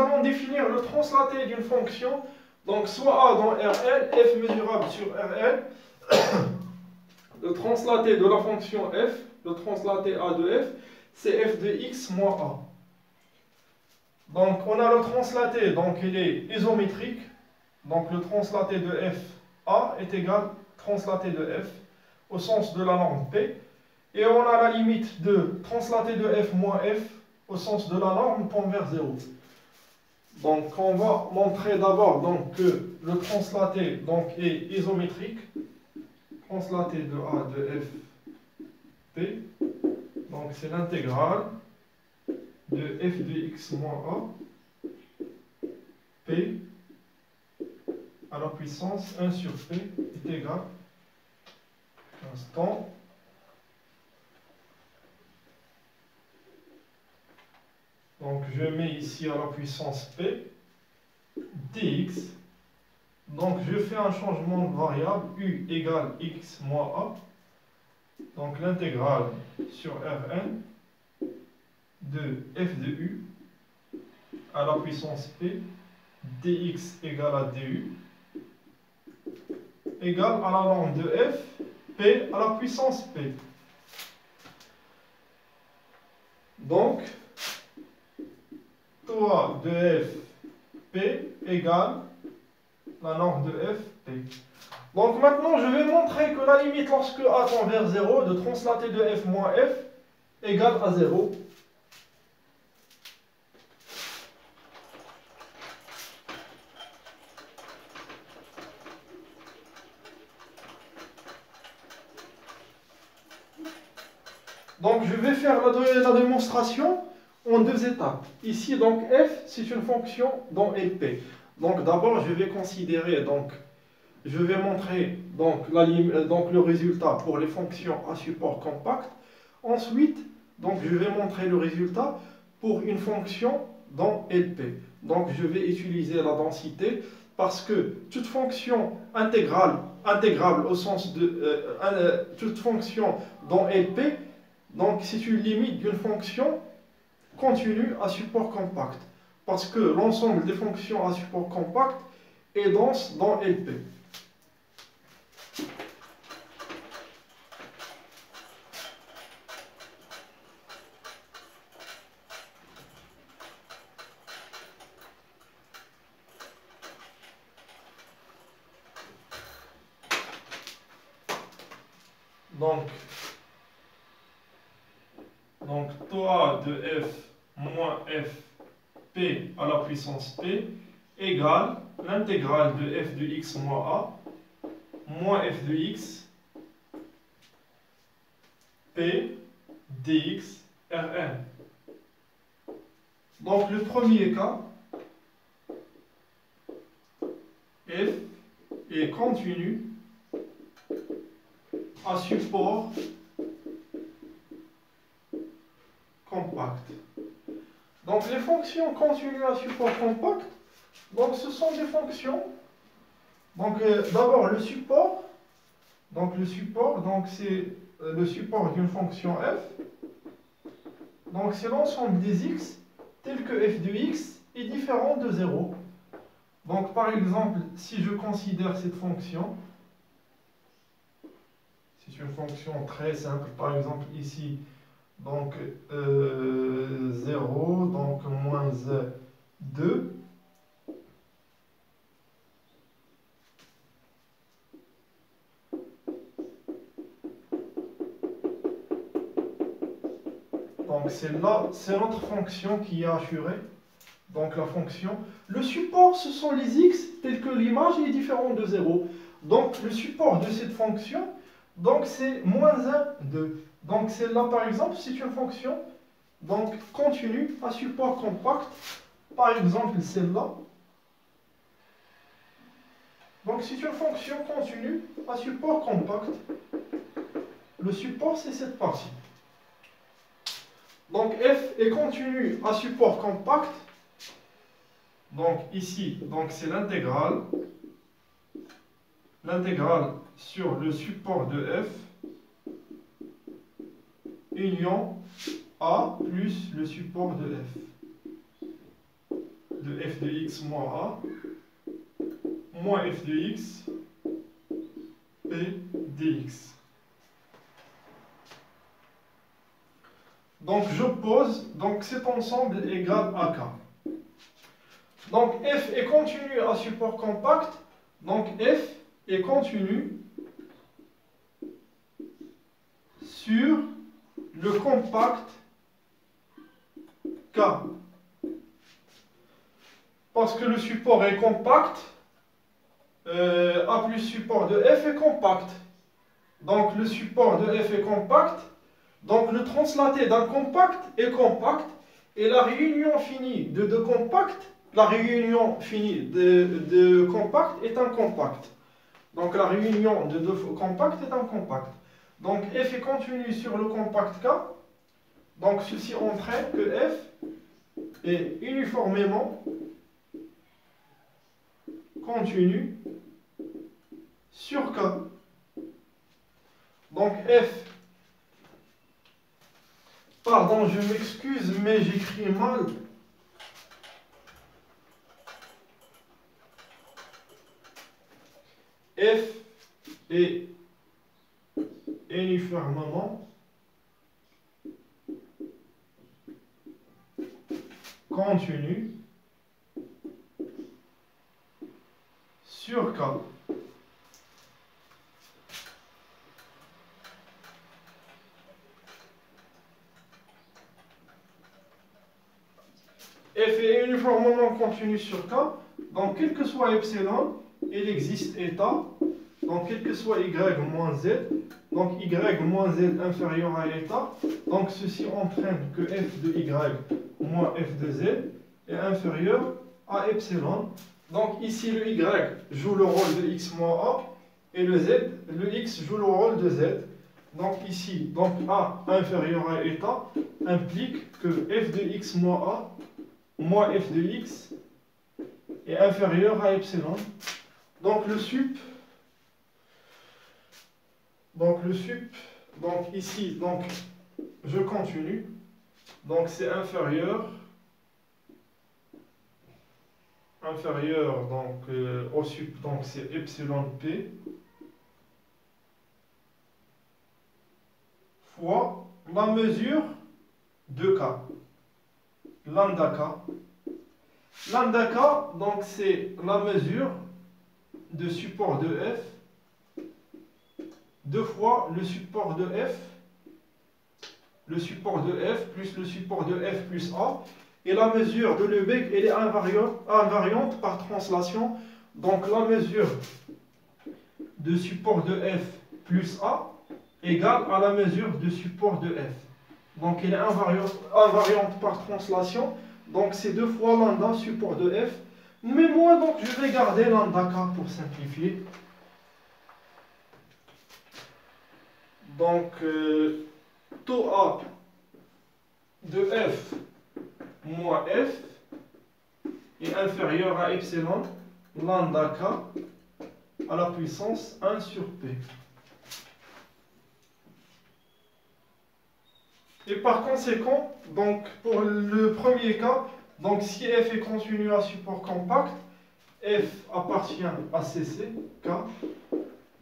allons définir le translaté d'une fonction. Donc, soit A dans Rn, f mesurable sur Rn. Le translaté de la fonction f, le translaté A de f, c'est f de x moins A. Donc, on a le translaté, donc il est isométrique. Donc, le translaté de f A est égal translaté de f au sens de la norme P. Et on a la limite de translaté de f moins f au sens de la norme tend vers 0. Donc, on va montrer d'abord que le translaté donc, est isométrique. Translaté de A de f P. Donc, c'est l'intégrale de f de x moins A P à la puissance 1 sur P est égal instant donc je mets ici à la puissance P dx. Donc je fais un changement de variable u égale x moins A. Donc l'intégrale sur Rn de f de u à la puissance P dx égale à du égale à la norme de f P à la puissance P. Donc, taux de f P égale la norme de f P. Donc maintenant, je vais montrer que la limite lorsque A tend vers 0 de translaté de f moins f égale à 0. Donc je vais faire la démonstration en deux étapes. Ici, donc f, c'est une fonction dans LP. Donc d'abord, je vais considérer, donc, je vais montrer donc, le résultat pour les fonctions à support compact. Ensuite, donc, je vais montrer le résultat pour une fonction dans LP. Donc je vais utiliser la densité parce que toute fonction intégrable au sens de toute fonction dans LP, donc c'est une limite d'une fonction continue à support compact. Parce que l'ensemble des fonctions à support compact est dense dans LP. Donc taux A de f moins f p à la puissance p égale l'intégrale de f de x moins a moins f de x p dx Rn. Donc le premier cas, f est continu à support compact. Donc les fonctions continues à support compact, donc ce sont des fonctions. Donc d'abord le support. Donc c'est le support d'une fonction f. Donc c'est l'ensemble des x tel que f de x est différent de 0. Donc par exemple, si je considère cette fonction, c'est une fonction très simple, par exemple ici, donc 0, donc moins 2. Donc c'est notre fonction qui est assurée. Donc la fonction. Le support, ce sont les x, tel que l'image est différent de 0. Donc le support de cette fonction, donc c'est moins 1, 2. Donc celle-là, par exemple, c'est une fonction donc continue à support compact. Par exemple, celle-là. Donc c'est une fonction continue à support compact. Le support, c'est cette partie. Donc f est continu à support compact. Donc ici, donc c'est l'intégrale. L'intégrale sur le support de f union a plus le support de f. de f de x moins a moins f de x p dx. Donc je pose, donc cet ensemble est égal à K. Donc f est continu à support compact, donc f est continu sur le compact K. Parce que le support est compact, A plus support de f est compact. Donc le support de f est compact. Donc le translaté d'un compact est compact. Et la réunion finie de deux compacts, la réunion finie de compact est un compact. Donc la réunion de deux compacts est un compact. Donc f est continu sur le compact K. Donc ceci entraîne que f est uniformément continu sur K. Donc f, pardon, je m'excuse, mais j'écris mal. F est uniformément continu sur K. F est uniformément continu sur K, donc quel que soit epsilon, il existe état, donc quel que soit y moins z, donc y moins z inférieur à état, donc ceci entraîne que f de y moins f de z est inférieur à epsilon. Donc ici le y joue le rôle de x moins a, et le x joue le rôle de z. Donc ici, donc a inférieur à état implique que f de x moins a moins f de x est inférieur à epsilon. Donc le sup, donc ici, donc je continue, donc c'est inférieur donc au sup, donc c'est epsilon p fois la mesure de K, lambda K. Lambda K, donc c'est la mesure de support de f deux fois le support de f plus le support de f plus a, et la mesure de Lebesgue elle est invariante par translation, donc la mesure de support de f plus a égale à la mesure de support de f. Donc elle est invariante par translation, donc c'est deux fois lambda support de f. Mais moi donc je vais garder lambda k pour simplifier. Donc taux A de f moins f est inférieur à epsilon lambda k à la puissance 1 sur p. Et par conséquent, donc pour le premier cas, donc si f est continu à support compact, f appartient à cc, k,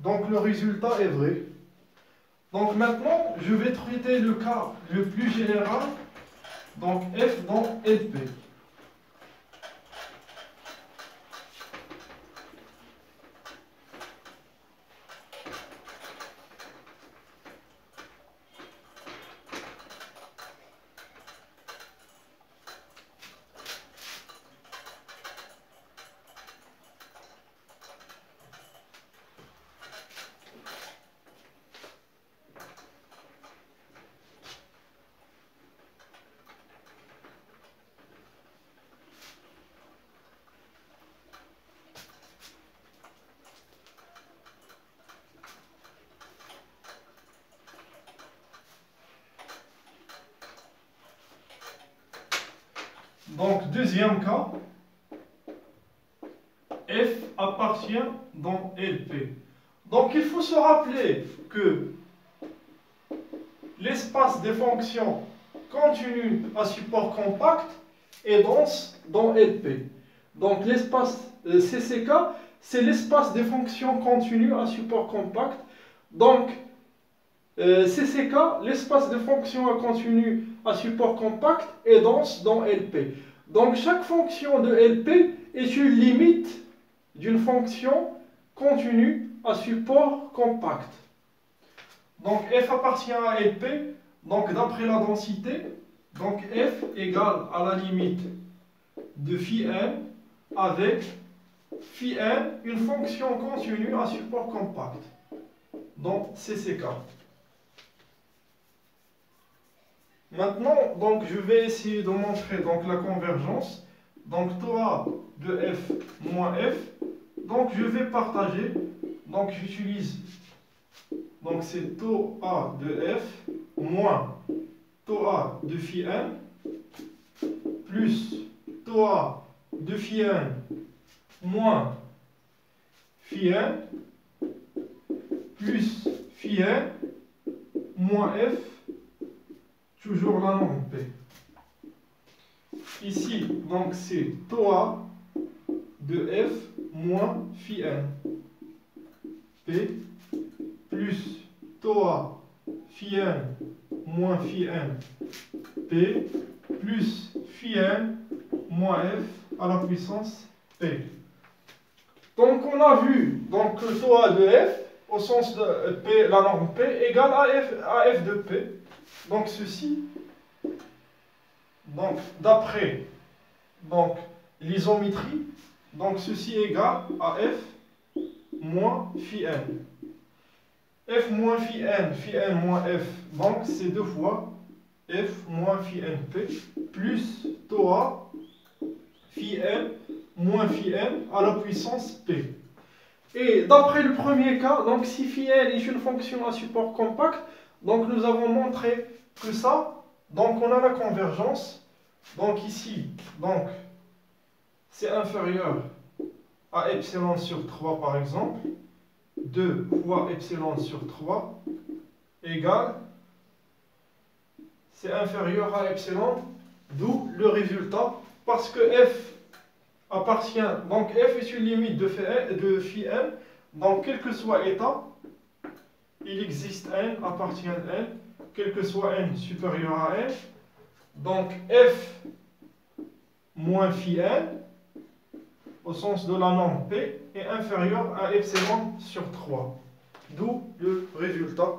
donc le résultat est vrai. Donc maintenant, je vais traiter le cas le plus général, donc f dans LP. Donc, deuxième cas, f appartient dans LP. Donc, il faut se rappeler que l'espace des fonctions continues à support compact est dense dans LP. Donc l'espace CCK, c'est l'espace des fonctions continues à support compact. Donc CCK, l'espace de fonctions continues à support compact est dense dans LP. Donc chaque fonction de LP est une limite d'une fonction continue à support compact. Donc f appartient à LP, donc d'après la densité, donc f égale à la limite de phi n avec phi n, une fonction continue à support compact, donc CCK. Maintenant, donc, je vais essayer de montrer donc, la convergence. Donc, taux A de f moins f. Donc, je vais partager. Donc, j'utilise. Donc, c'est taux A de f moins taux A de phi n plus taux A de phi n moins phi n plus phi n moins f, toujours la norme P. Ici, donc c'est taux A de f moins phi n. P plus taux A phi n moins phi n. P plus phi n moins f à la puissance P. Donc on a vu donc, que taux A de f, au sens de P, la norme P, égale à f de P. Donc ceci, donc d'après l'isométrie, donc ceci est égal à f moins phi n. F moins phi n moins f, donc c'est 2 fois f moins phi n p plus taux A phi n moins phi n à la puissance p. Et d'après le premier cas, donc si phi n est une fonction à support compact, donc nous avons montré que ça, donc on a la convergence. Donc ici, donc c'est inférieur à epsilon sur 3 par exemple. 2 fois epsilon sur 3 égale, c'est inférieur à epsilon, d'où le résultat, parce que f appartient, donc f est une limite de phi n, donc quel que soit état, il existe n, appartient à n, quel que soit n supérieur à n, donc f moins phi n, au sens de la norme P, est inférieur à epsilon sur 3. D'où le résultat